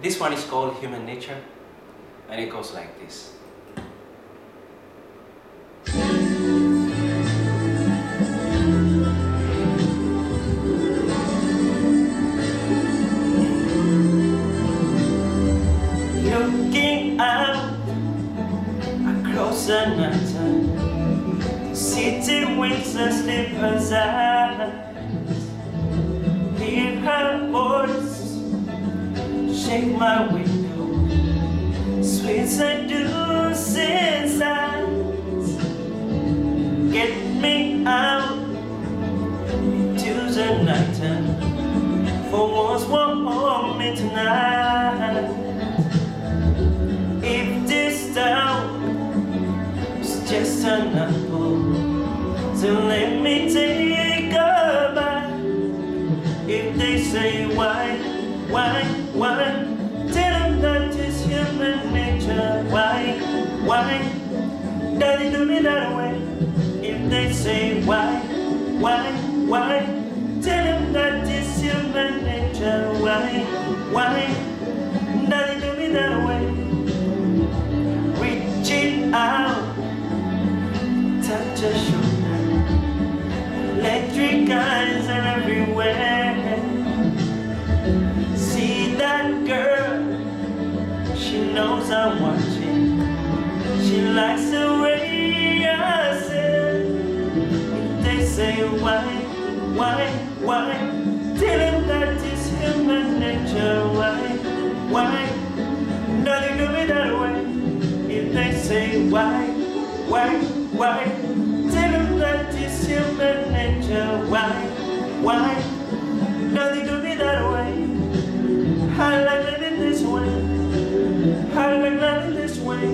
This one is called Human Nature, and it goes like this. Looking out across the night, the city winds and sleeper's eyes. Hear her voice shake my window, sweet seducing sighs. Get me out into the night time, for once warm me tonight. If this town is just an apple, so let me take a bite. If they say why, tell them that it's human nature. Why, does it do me that way? If they say why, tell them that it's human nature. Why, does it do me that way? Reaching out, touch a shoulder, electric eyes are everywhere. See that girl, she knows I'm watching. She likes the way I say. If they say why, tell them that it's human nature. Why, does it do me that way? If they say why, tell them that it's human nature. Why, does it do me that way? I like living this way. I like living this way.